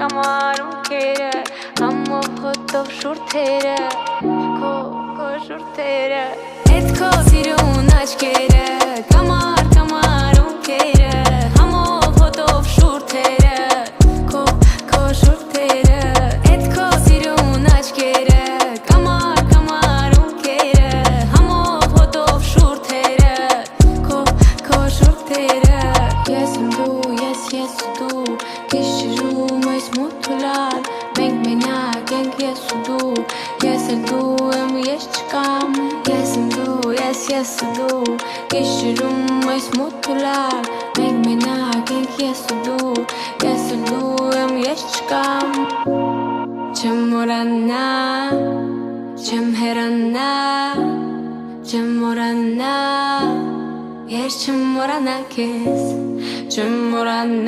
կամարում կերը Համով հոտով շուրթերը Քո շուրթերը Էդ քո սիրուն աչքերը Կամարում կերը Համով հոտով շուրթերը Քո շուրթերը Էդ քո սիրուն աչքերը Կամարում կերը Համով հոտով շուրթերը Քո շուրթերը Ես եմ դու, ես դու Գիշերում այս մութուլալ Մենք մենակ ենք ես ու դու Ես էլ դու եմ ես չկամ Ես եմ դու, ես դու Գիշերում այս մութուլալ Մենք մենակ ենք ես ու դու Ես էլ դու եմ ես չկամ Չեմ մորանա Չեմ հեռանա Չեմ մորանա Ես չեմ մորանա քեզ Չեմ մորանա